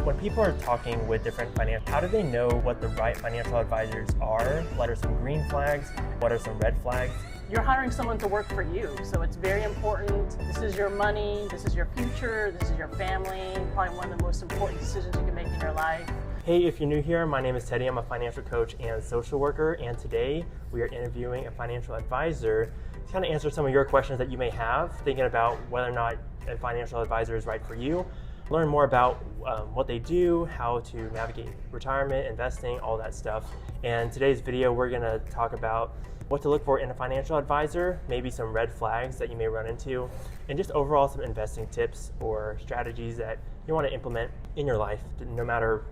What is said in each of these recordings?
When people are talking with different financial, how do they know what the right financial advisors are? What are some green flags? What are some red flags? You're hiring someone to work for you, so it's very important. This is your money, this is your future, this is your family, probably one of the most important decisions you can make in your life. Hey, if you're new here, my name is Teddy. I'm a financial coach and social worker, and today we are interviewing a financial advisor to kind of answer some of your questions that you may have, thinking about whether or not a financial advisor is right for you. Learn more about what they do, how to navigate retirement, investing, all that stuff. And today's video, we're gonna talk about what to look for in a financial advisor, maybe some red flags that you may run into, and just overall some investing tips or strategies that you want to implement in your life, no matter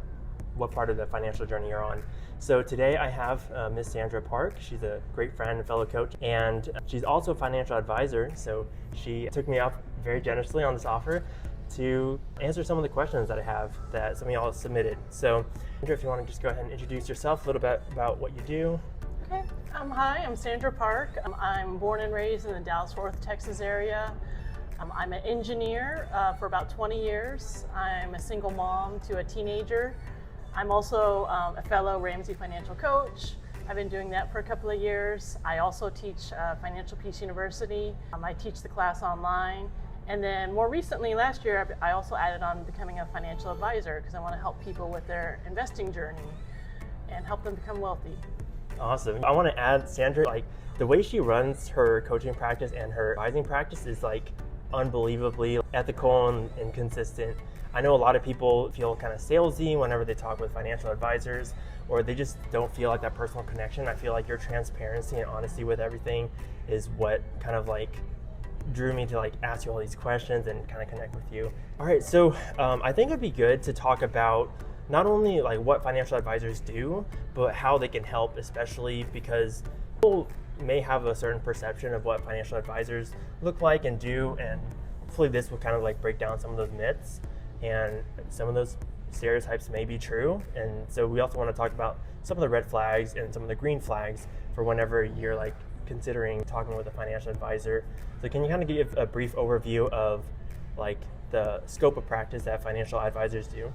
what part of the financial journey you're on. So today I have Miss Sandra Park. She's a great friend and fellow coach, and she's also a financial advisor. So she took me up very generously on this offer to answer some of the questions that I have that some of y'all submitted. So Sandra, if you want to just go ahead and introduce yourself, a little bit about what you do. Okay. Hi, I'm Sandra Park. I'm born and raised in the Dallas-Fort Worth, Texas area. I'm an engineer for about 20 years. I'm a single mom to a teenager. I'm also a fellow Ramsey financial coach. I've been doing that for a couple of years. I also teach Financial Peace University. I teach the class online. And then more recently, last year, I also added on becoming a financial advisor because I want to help people with their investing journey and help them become wealthy. Awesome. I want to add, Sandra, like the way she runs her coaching practice and her advising practice is like unbelievably ethical and consistent. I know a lot of people feel kind of salesy whenever they talk with financial advisors, or they just don't feel like that personal connection. I feel like your transparency and honesty with everything is what kind of like drew me to like ask you all these questions and kind of connect with you. All right, so I think it'd be good to talk about not only like what financial advisors do, but how they can help, especially because people may have a certain perception of what financial advisors look like and do, and hopefully this will kind of like break down some of those myths, and some of those stereotypes may be true. And so we also want to talk about some of the red flags and some of the green flags for whenever you're like considering talking with a financial advisor. So can you kind of give a brief overview of like the scope of practice that financial advisors do?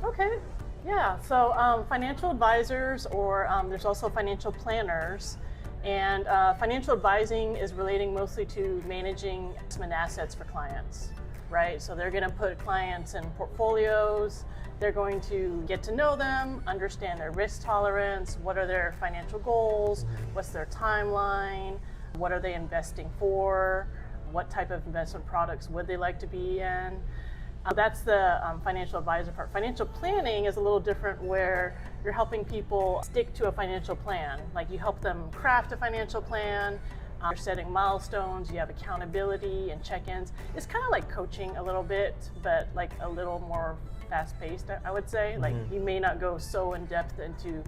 Okay, yeah, so financial advisors, or there's also financial planners, and financial advising is relating mostly to managing investment assets for clients, right? So they're gonna put clients in portfolios, they're going to get to know them, understand their risk tolerance, what are their financial goals, what's their timeline, what are they investing for, what type of investment products would they like to be in. That's the financial advisor part. Financial planning is a little different, where you're helping people stick to a financial plan. Like you help them craft a financial plan, you're setting milestones, you have accountability and check-ins. It's kind of like coaching a little bit, but like a little more fast-paced, I would say. Like you may not go so in depth into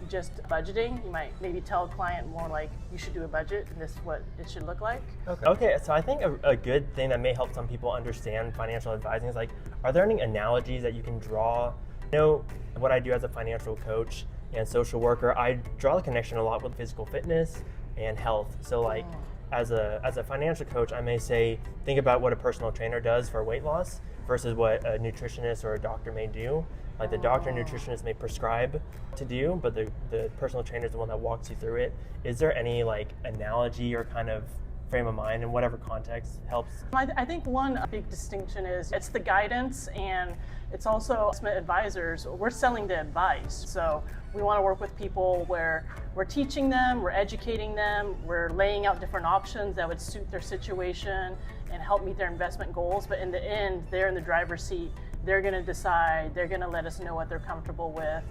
just budgeting. You might maybe tell a client more like, you should do a budget and this is what it should look like. Okay, so I think a good thing that may help some people understand financial advising is like, are there any analogies that you can draw? You know, what I do as a financial coach and social worker, I draw the connection a lot with physical fitness and health. So like as a financial coach, I may say, think about what a personal trainer does for weight loss versus what a nutritionist or a doctor may do. Like the doctor and nutritionist may prescribe to do, but the personal trainer is the one that walks you through it. Is there any like analogy or kind of frame of mind in whatever context helps? I think one big distinction is it's the guidance, and it's also investment advisors. We're selling the advice. So we want to work with people where we're teaching them, we're educating them, we're laying out different options that would suit their situation and help meet their investment goals. But in the end, they're in the driver's seat. They're going to decide, they're going to let us know what they're comfortable with.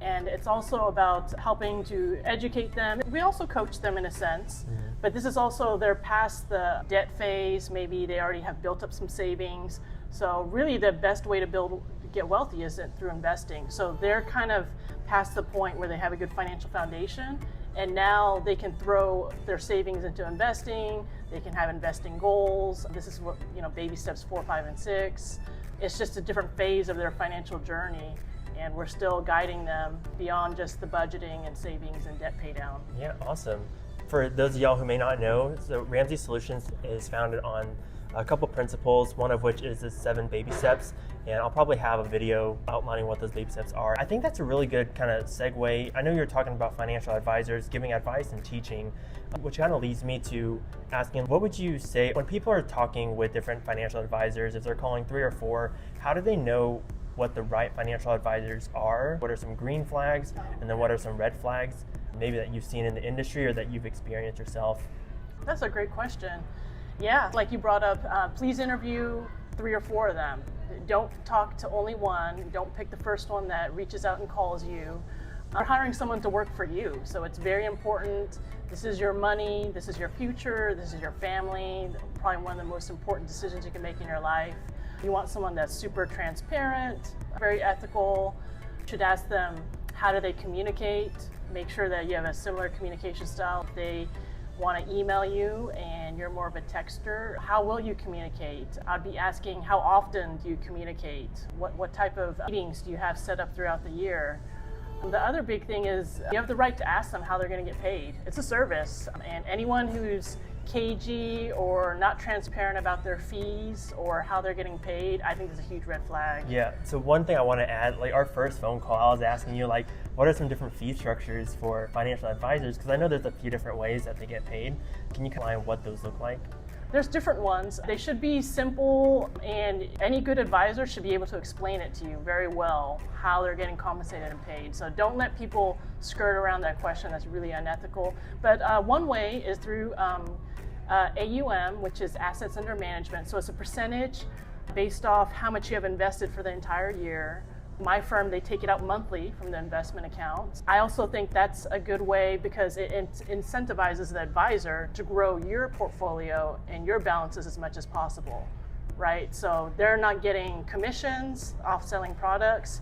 And it's also about helping to educate them. We also coach them in a sense, but this is also, they're past the debt phase. Maybe they already have built up some savings. So really the best way to get wealthy is through investing. So they're kind of past the point where they have a good financial foundation, and now they can throw their savings into investing. They can have investing goals. This is what, baby steps 4, 5, and 6. It's just a different phase of their financial journey, and we're still guiding them beyond just the budgeting and savings and debt pay down. Yeah, awesome. For those of y'all who may not know, so Ramsey Solutions is founded on a couple principles, one of which is the 7 baby steps. And I'll probably have a video outlining what those baby steps are. I think that's a really good kind of segue. I know you're talking about financial advisors giving advice and teaching, which kind of leads me to asking, what would you say when people are talking with different financial advisors, if they're calling 3 or 4, how do they know what the right financial advisors are? What are some green flags? And then what are some red flags, maybe that you've seen in the industry or that you've experienced yourself? That's a great question. Yeah, like you brought up, please interview 3 or 4 of them. Don't talk to only one. Don't pick the first one that reaches out and calls you. You're hiring someone to work for you, so it's very important. This is your money, this is your future, this is your family, probably one of the most important decisions you can make in your life. You want someone that's super transparent, very ethical. You should ask them, how do they communicate? Make sure that you have a similar communication style. If they want to email you and you're more of a texter, how will you communicate? I'd be asking, how often do you communicate? What type of meetings do you have set up throughout the year? The other big thing is you have the right to ask them how they're going to get paid. It's a service, and anyone who's cagey or not transparent about their fees or how they're getting paid, I think is a huge red flag. Yeah, so one thing I want to add, like our first phone call, I was asking you, like, what are some different fee structures for financial advisors? Because I know there's a few different ways that they get paid. Can you outline what those look like? There's different ones. They should be simple, and any good advisor should be able to explain it to you very well, how they're getting compensated and paid. So don't let people skirt around that question. That's really unethical. But one way is through AUM, which is assets under management. So it's a percentage based off how much you have invested for the entire year. My firm, they take it out monthly from the investment account. I also think that's a good way because it incentivizes the advisor to grow your portfolio and your balances as much as possible, right? So they're not getting commissions off selling products.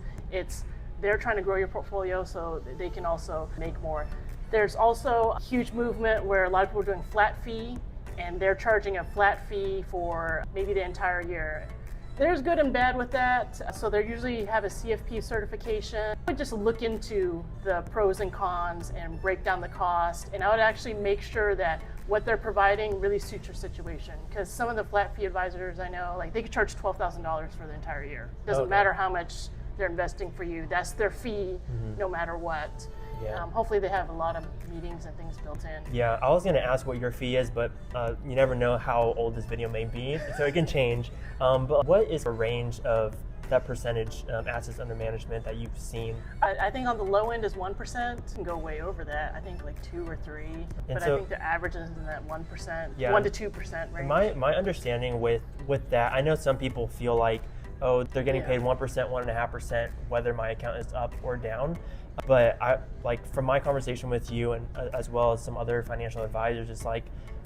They're trying to grow your portfolio so they can also make more. There's also a huge movement where a lot of people are doing flat fee, and they're charging a flat fee for maybe the entire year. There's good and bad with that. So they usually have a CFP certification. I would just look into the pros and cons and break down the cost. And I would actually make sure that what they're providing really suits your situation. Because some of the flat fee advisors I know, like they could charge $12,000 for the entire year. Doesn't matter how much they're investing for you. That's their fee no matter what. Yeah. Hopefully they have a lot of meetings and things built in. Yeah, I was going to ask what your fee is, but you never know how old this video may be, so it can change. But what is the range of that percentage assets under management that you've seen? I think on the low end is 1%. It can go way over that. I think like 2 or 3. But I think the average is in that 1%, 1 to 2% range. My understanding with that, I know some people feel like, oh, they're getting paid 1%, 1.5%, whether my account is up or down. But I, like, from my conversation with you and as well as some other financial advisors, it's like,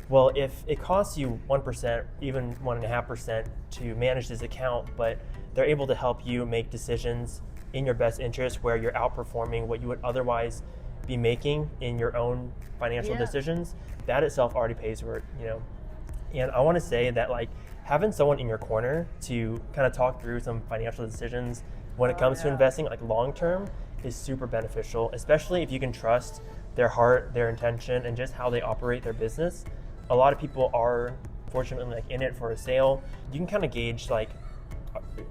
well, if it costs you 1%, even 1.5% to manage this account, but they're able to help you make decisions in your best interest where you're outperforming what you would otherwise be making in your own financial decisions, that itself already pays for it, you know. And I want to say that, like, having someone in your corner to kind of talk through some financial decisions when it comes to investing, like long term, is super beneficial, especially if you can trust their heart, their intention, and just how they operate their business. A lot of people are fortunately like in it for a sale. You can kind of gauge, like,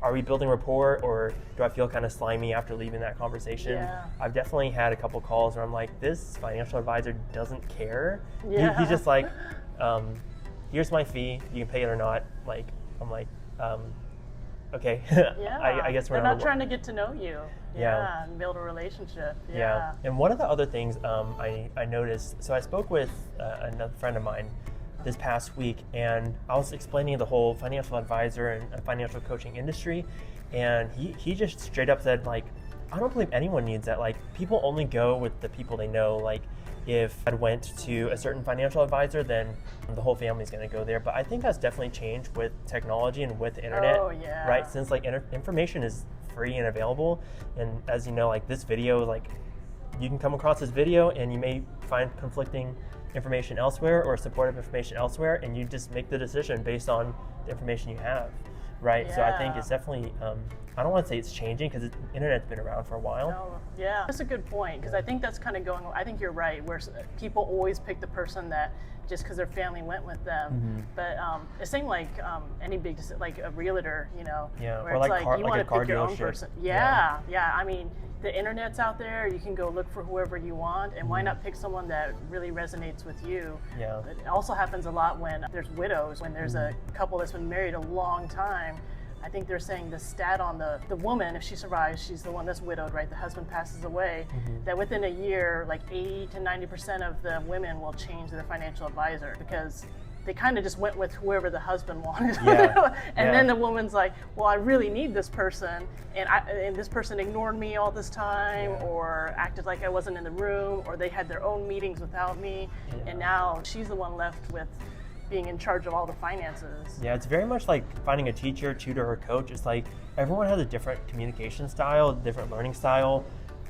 are we building rapport, or do I feel kind of slimy after leaving that conversation? Yeah. I've definitely had a couple calls where I'm like, this financial advisor doesn't care. Yeah. He's just like, here's my fee, you can pay it or not. Like, I'm like, okay. I guess they're not trying to get to know you. And build a relationship. And one of the other things I noticed, so I spoke with another friend of mine this past week, and I was explaining the whole financial advisor and financial coaching industry, and he just straight up said, like, I don't believe anyone needs that. Like, people only go with the people they know. Like, if I went to a certain financial advisor, then the whole family's going to go there. But I think that's definitely changed with technology and with the internet, right? Since like information is free and available, and as you know, like this video, like you can come across this video and you may find conflicting information elsewhere or supportive information elsewhere, and you just make the decision based on the information you have, right? So I think it's definitely I don't want to say it's changing because the internet's been around for a while. Oh, yeah, that's a good point, because I think that's kind of going, I think you're right, where people always pick the person that just because their family went with them. But it seemed like any big, like a realtor, Yeah, where or it's like you want to car pick your own dealership. person. Yeah. I mean, the internet's out there, you can go look for whoever you want, and why not pick someone that really resonates with you? Yeah. It also happens a lot when there's widows, when there's a couple that's been married a long time. I think they're saying the stat on the woman, if she survives, she's the one that's widowed, right? The husband passes away, that within a year, like 80 to 90% of the women will change their financial advisor because they kind of just went with whoever the husband wanted. Then the woman's like, well, I really need this person, and this person ignored me all this time, or acted like I wasn't in the room, or they had their own meetings without me, and now she's the one left with being in charge of all the finances. Yeah, it's very much like finding a teacher, tutor, or coach. It's like everyone has a different communication style, different learning style.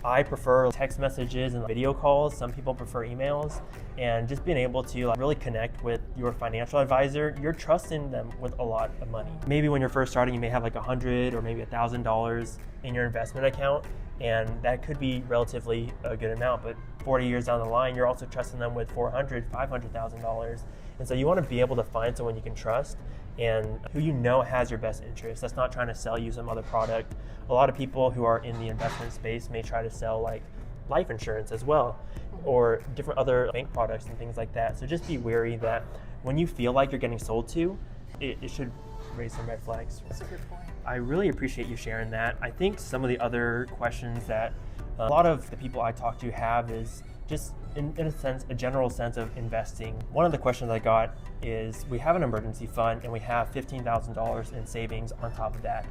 I prefer text messages and video calls. Some people prefer emails. And just being able to really connect with your financial advisor, you're trusting them with a lot of money. Maybe when you're first starting, you may have like $100 or maybe $1,000 in your investment account, and that could be relatively a good amount. But 40 years down the line, you're also trusting them with $400,000, $500,000. And so you want to be able to find someone you can trust and who you know has your best interest. That's not trying to sell you some other product. A lot of people who are in the investment space may try to sell like life insurance as well, or different other bank products and things like that. So just be wary that when you feel like you're getting sold to, it should raise some red flags. That's a good point. I really appreciate you sharing that. I think some of the other questions that a lot of the people I talk to have is just in a sense, a general sense of investing. One of the questions I got is, we have an emergency fund and we have $15,000 in savings on top of that.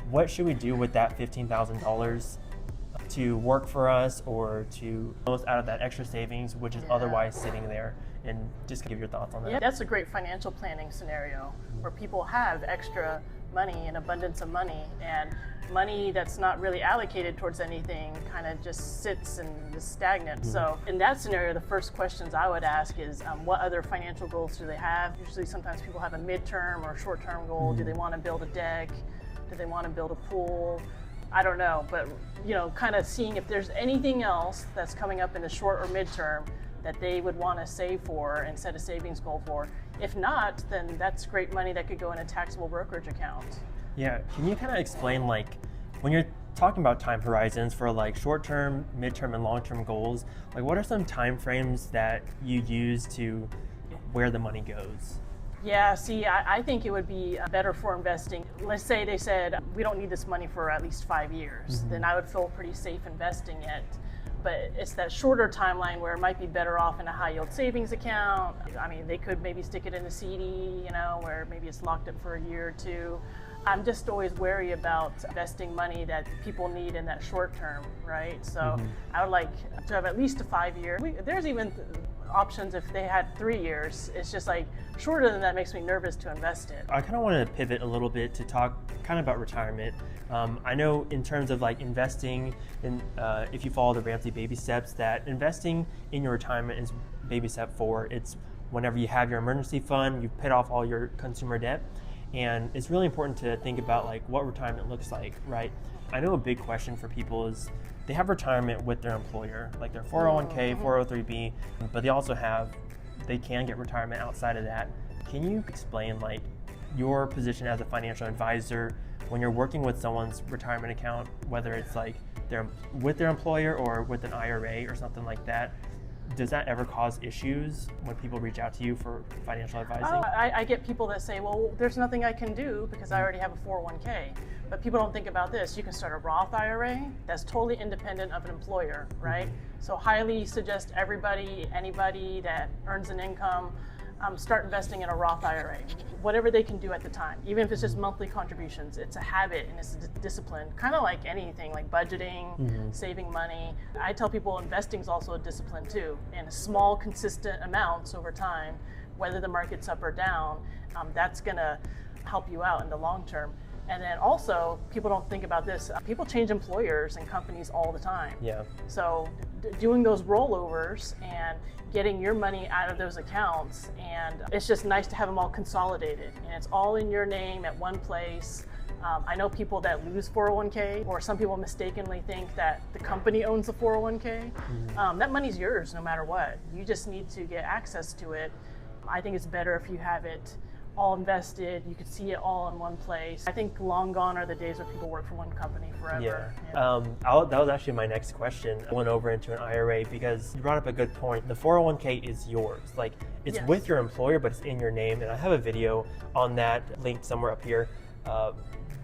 What should we do with that $15,000 to work for us, or to most out of that extra savings, which is otherwise sitting there? And just give your thoughts on that. Yeah, that's a great financial planning scenario where people have extra money, an abundance of money, and money that's not really allocated towards anything kind of just sits and is stagnant. So in that scenario, the first questions I would ask is, what other financial goals do they have? Usually sometimes people have a midterm or short-term goal. Do they want to build a deck? Do they want to build a pool? I don't know, but kind of seeing if there's anything else that's coming up in the short or midterm that they would want to save for and set a savings goal for. If not, then that's great money that could go in a taxable brokerage account. Yeah, can you kind of explain, like, when you're talking about time horizons for like short-term, midterm, and long-term goals, like what are some time frames that you use to where the money goes? Yeah, see, I think it would be better for investing. Let's say they said, we don't need this money for at least 5 years. Then I would feel pretty safe investing it. But it's that shorter timeline where it might be better off in a high yield savings account. I mean, they could maybe stick it in a CD, where maybe it's locked up for a year or two. I'm just always wary about investing money that people need in that short term, right? So I would like to have at least a 5 year. There's even options if they had 3 years. It's just like shorter than that makes me nervous to invest it. I kind of want to pivot a little bit to talk kind of about retirement. I know in terms of like investing in, if you follow the Ramsey baby steps, that investing in your retirement is baby step 4. It's whenever you have your emergency fund, you've paid off all your consumer debt. And it's really important to think about like what retirement looks like, right? I know a big question for people is they have retirement with their employer, like their 401k, 403b, but they can get retirement outside of that. Can you explain like your position as a financial advisor when you're working with someone's retirement account, whether it's like they're with their employer or with an IRA or something like that? Does that ever cause issues when people reach out to you for financial advising? I get people that say, well, there's nothing I can do because I already have a 401k. But people don't think about this. You can start a Roth IRA that's totally independent of an employer, right? So highly suggest anybody that earns an income, start investing in a Roth IRA. Whatever they can do at the time, even if it's just monthly contributions, it's a habit and it's a discipline, kind of like anything, like budgeting, saving money. I tell people investing is also a discipline too, and small, consistent amounts over time, whether the market's up or down, that's gonna help you out in the long term. And then also, people don't think about this. People change employers and companies all the time. Yeah. So doing those rollovers and getting your money out of those accounts, and it's just nice to have them all consolidated. And it's all in your name at one place. I know people that lose 401k, or some people mistakenly think that the company owns the 401k. That money's yours no matter what. You just need to get access to it. I think it's better if you have it all invested. You could see it all in one place. I think long gone are the days where people work for one company forever. That was actually my next question. I went over into an IRA because you brought up a good point. The 401k is yours. Like, it's with your employer, but it's in your name. And I have a video on that linked somewhere up here.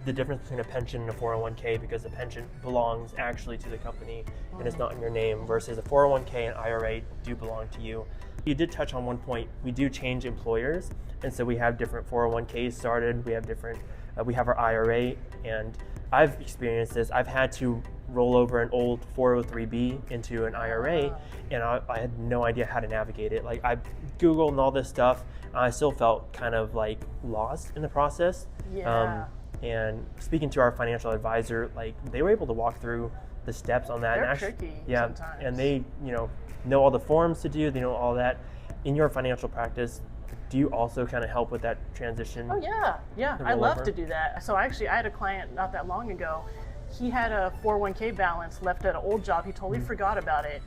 The difference between a pension and a 401k, because the pension belongs actually to the company and it's not in your name, versus a 401k and IRA do belong to you. You did touch on one point. We do change employers, and so we have different 401ks started. We have different. We have our IRA, and I've experienced this. I've had to roll over an old 403b into an IRA, and I had no idea how to navigate it. Like, I Googled and all this stuff, and I still felt kind of like lost in the process. And speaking to our financial advisor, like, they were able to walk through the steps on that. They're tricky sometimes. And they, know all the forms to do. They know all that. In your financial practice, do you also kind of help with that transition? Oh yeah. I love to do that. So I had a client not that long ago. He had a 401k balance left at an old job. He totally forgot about it.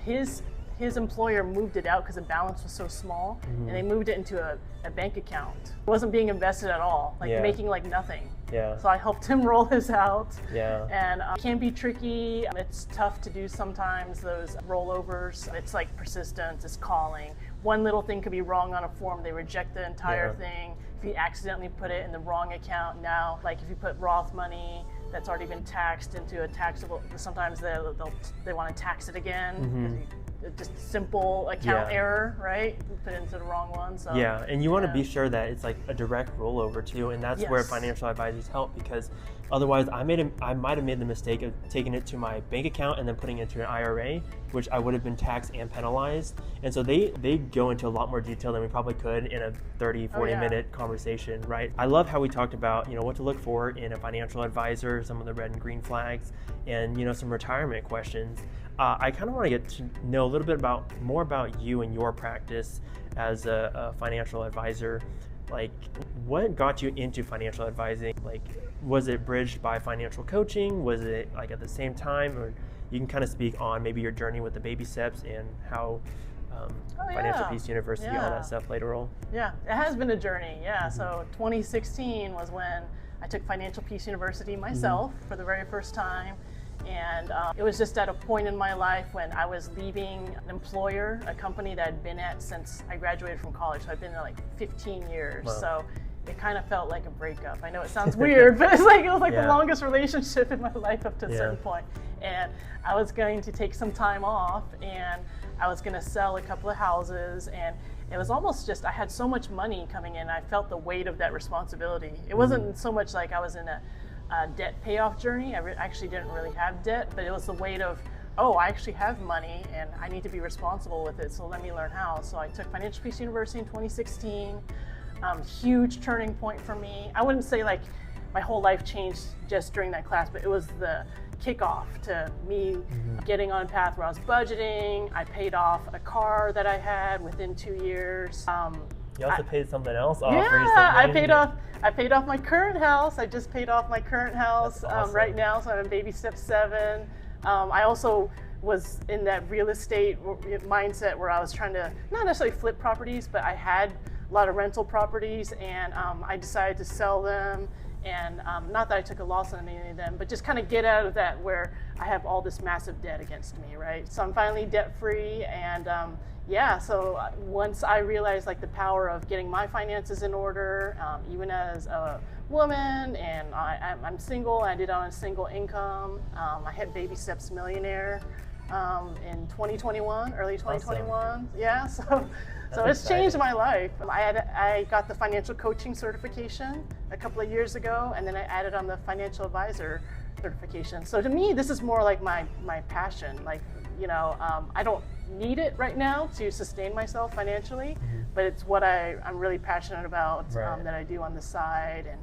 His employer moved it out because the balance was so small, and they moved it into a bank account. It wasn't being invested at all, making like nothing. So I helped him roll his out. And it can be tricky. It's tough to do sometimes, those rollovers. It's like persistence, it's calling. One little thing could be wrong on a form, they reject the entire thing. If you accidentally put it in the wrong account, now, like if you put Roth money that's already been taxed into a taxable, sometimes they want to tax it again. Just simple account error, right? Put it into the wrong one. So and you want to be sure that it's like a direct rollover too, and that's where financial advisors help, because otherwise I might have made the mistake of taking it to my bank account and then putting it into an IRA, which I would have been taxed and penalized. And so they go into a lot more detail than we probably could in a 30-40 minute conversation, right? I love how we talked about what to look for in a financial advisor, some of the red and green flags, and some retirement questions. I kind of want to get to know a little bit more about you and your practice as a financial advisor. Like, what got you into financial advising? Like, was it bridged by financial coaching? Was it like at the same time? Or you can kind of speak on maybe your journey with the baby steps and how Financial Peace University, all that stuff played a role. Yeah, it has been a journey. So 2016 was when I took Financial Peace University myself for the very first time. And it was just at a point in my life when I was leaving an employer, a company that I'd been at since I graduated from college. So I'd been there like 15 years. Wow. So it kind of felt like a breakup. I know it sounds weird, but it was like the longest relationship in my life up to a certain point. And I was going to take some time off, and I was going to sell a couple of houses, and it was almost just, I had so much money coming in, I felt the weight of that responsibility. It wasn't so much like I was in a debt payoff journey. I actually didn't really have debt, but it was the weight of, I actually have money and I need to be responsible with it, so let me learn how. So I took Financial Peace University in 2016. Huge turning point for me. I wouldn't say like my whole life changed just during that class, but it was the kickoff to me getting on a path where I was budgeting. I paid off a car that I had within 2 years. You also paid something else off. I paid off my current house. I just paid off my current house right now, so I'm in baby step 7. I also was in that real estate mindset where I was trying to not necessarily flip properties, but I had a lot of rental properties, and I decided to sell them. And not that I took a loss on any of them, but just kind of get out of that where I have all this massive debt against me, right? So I'm finally debt free, and so once I realized like the power of getting my finances in order, even as a woman, and I'm single, I did it on a single income. I hit Baby Steps Millionaire in 2021, early 2021. Awesome. So it's changed my life. I got the financial coaching certification a couple of years ago, and then I added on the financial advisor certification. So to me, this is more like my passion. Like, I don't need it right now to sustain myself financially, but it's what I'm really passionate about, that I do on the side. And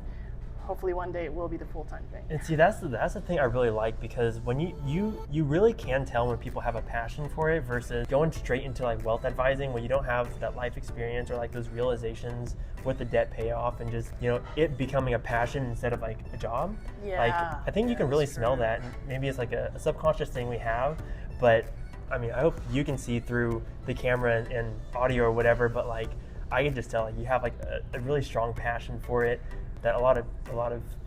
hopefully one day it will be the full-time thing. And see, that's the thing I really like, because when you really can tell when people have a passion for it versus going straight into like wealth advising when you don't have that life experience or like those realizations with the debt payoff and just, you know, it becoming a passion instead of like a job. Yeah, like I think you can really smell true. that. Maybe it's like a subconscious thing we have, but I mean, I hope you can see through the camera and audio or whatever, but like I can just tell like you have like a really strong passion for it that a lot of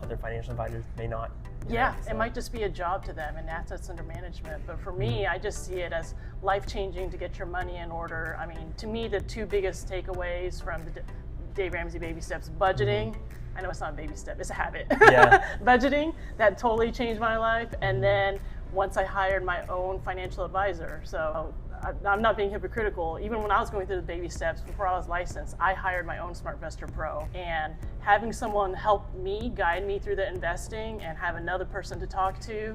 other financial advisors may not. Yeah, it might just be a job to them and assets under management. But for me, I just see it as life-changing to get your money in order. I mean, to me, the two biggest takeaways from the Dave Ramsey Baby Steps: budgeting. I know it's not a baby step, it's a habit. Yeah. Budgeting, that totally changed my life. And then once I hired my own financial advisor. So I'm not being hypocritical. Even when I was going through the baby steps before I was licensed, I hired my own SmartVestor Pro. And having someone help me, guide me through the investing, and have another person to talk to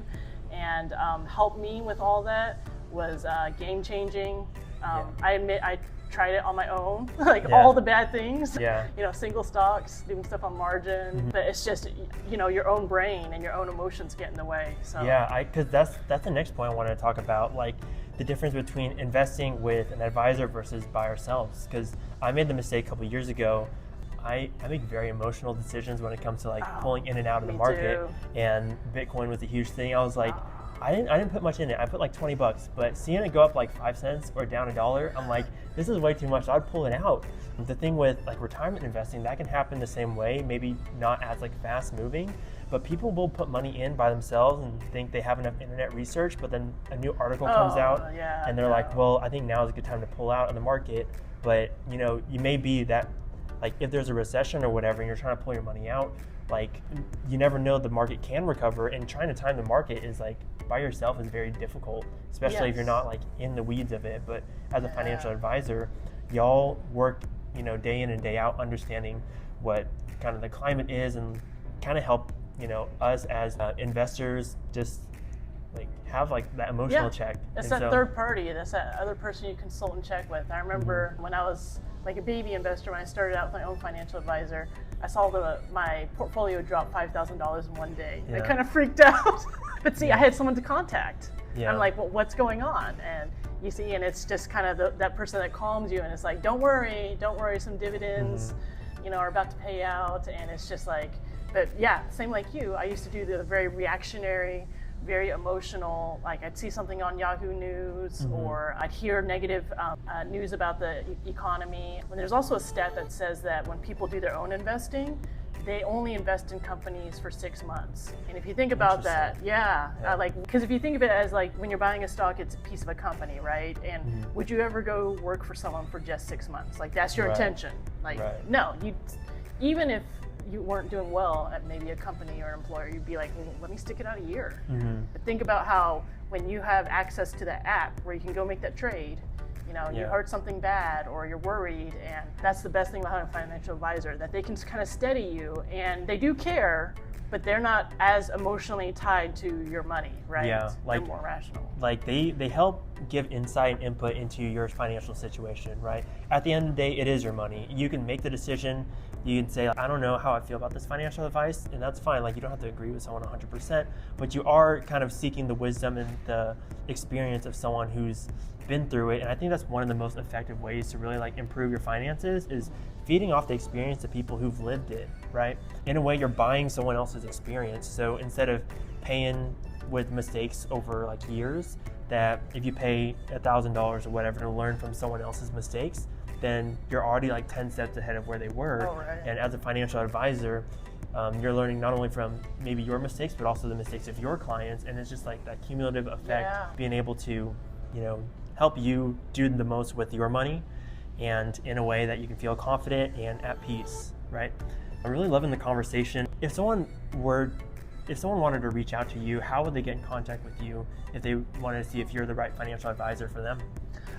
and help me with all that was game changing. I admit I tried it on my own, like all the bad things, you know, single stocks, doing stuff on margin, but it's just, you know, your own brain and your own emotions get in the way. So yeah, because that's the next point I wanted to talk about, like the difference between investing with an advisor versus by ourselves. Because I made the mistake a couple of years ago. I make very emotional decisions when it comes to like pulling in and out of the market, and Bitcoin was a huge thing. I was like, I didn't put much in it. I put like $20, but seeing it go up like 5 cents or down $1, I'm like, this is way too much. I'd pull it out. The thing with like retirement investing, that can happen the same way, maybe not as like fast moving, but people will put money in by themselves and think they have enough internet research, but then a new article comes out and they're like, well, I think now is a good time to pull out of the market. But you know, you may be that, like if there's a recession or whatever and you're trying to pull your money out, like you never know, the market can recover, and trying to time the market is like by yourself is very difficult, especially if you're not like in the weeds of it. But as a financial advisor, y'all work, you know, day in and day out, understanding what kind of the climate is and kind of help, you know, us as investors just like have like that emotional check. It's that third party, that's that other person you consult and check with. I remember when I was like a baby investor, when I started out with my own financial advisor, I saw my portfolio drop $5,000 in one day. I kind of freaked out. But see, I had someone to contact. I'm like, well, what's going on? And you see, and it's just kind of that person that calms you, and it's like, don't worry, some dividends, you know, are about to pay out. And it's just like, but yeah, same like you. I used to do the very reactionary, very emotional, like I'd see something on Yahoo News or I'd hear negative news about the economy. And there's also a stat that says that when people do their own investing, they only invest in companies for 6 months. And if you think about that, like, because if you think of it as like when you're buying a stock, it's a piece of a company, right? And would you ever go work for someone for just 6 months? Like that's your intention. Like, no, even if you weren't doing well at maybe a company or an employer, you'd be like, well, let me stick it out a year. But think about how when you have access to that app where you can go make that trade, you know, you heard something bad or you're worried, and that's the best thing about having a financial advisor, that they can kind of steady you, and they do care, but they're not as emotionally tied to your money, right? Yeah, like they're more rational. Like they help give insight and input into your financial situation, right? At the end of the day, it is your money. You can make the decision. You can say, I don't know how I feel about this financial advice, and that's fine. Like you don't have to agree with someone 100%, but you are kind of seeking the wisdom and the experience of someone who's been through it. And I think that's one of the most effective ways to really like improve your finances, is feeding off the experience of people who've lived it, right? In a way, you're buying someone else's experience. So instead of paying with mistakes over like years, that if you pay $1,000 or whatever to learn from someone else's mistakes, then you're already like 10 steps ahead of where they were. And as a financial advisor, you're learning not only from maybe your mistakes, but also the mistakes of your clients. And it's just like that cumulative effect, being able to, you know, help you do the most with your money, and in a way that you can feel confident and at peace, right? I'm really loving the conversation. If someone wanted to reach out to you, how would they get in contact with you if they wanted to see if you're the right financial advisor for them?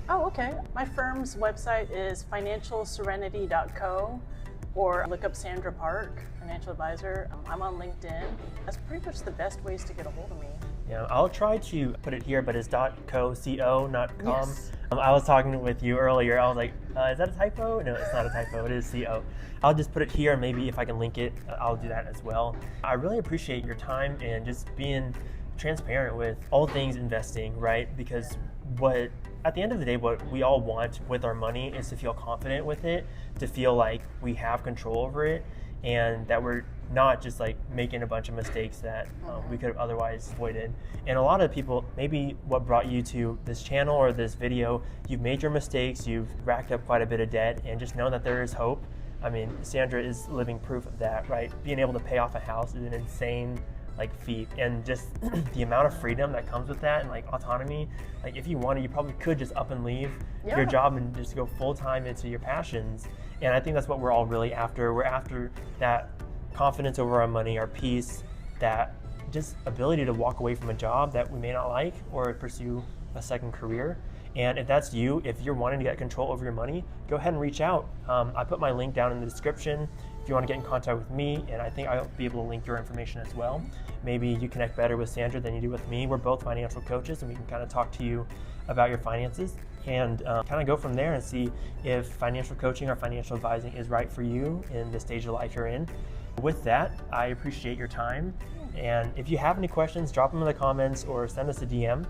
Oh, okay. My firm's website is financialserenity.co, or look up Sandra Park, financial advisor. I'm on LinkedIn. That's pretty much the best ways to get a hold of me. Yeah, I'll try to put it here, but it's .co, not .com. Yes. I was talking with you earlier. I was like, is that a typo? No, it's not a typo. It is CO. I'll just put it here. Maybe if I can link it, I'll do that as well. I really appreciate your time and just being transparent with all things investing, right? Because at the end of the day, what we all want with our money is to feel confident with it, to feel like we have control over it, and that we're not just like making a bunch of mistakes that we could have otherwise avoided. And a lot of people, maybe what brought you to this channel or this video, you've made your mistakes, you've racked up quite a bit of debt, and just know that there is hope. I mean, Sandra is living proof of that, right? Being able to pay off a house is an insane feat, and just the amount of freedom that comes with that and autonomy. If you wanted, you probably could just up and leave your job and just go full time into your passions. And I think that's what we're all really after. We're after that confidence over our money, our peace, that just ability to walk away from a job that we may not like or pursue a second career. And if that's you, if you're wanting to get control over your money, go ahead and reach out. I put my link down in the description if you want to get in contact with me, and I think I'll be able to link your information as well. Maybe you connect better with Sandra than you do with me. We're both financial coaches, and we can kind of talk to you about your finances and kind of go from there and see if financial coaching or financial advising is right for you in the stage of life you're in. With that, I appreciate your time, and if you have any questions, drop them in the comments or send us a DM,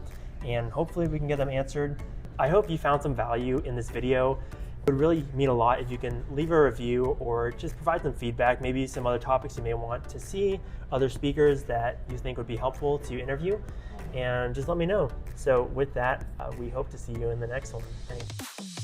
and hopefully we can get them answered. I hope you found some value in this video. It would really mean a lot if you can leave a review or just provide some feedback, maybe some other topics you may want to see, other speakers that you think would be helpful to interview, and just let me know. So with that, we hope to see you in the next one. Thanks.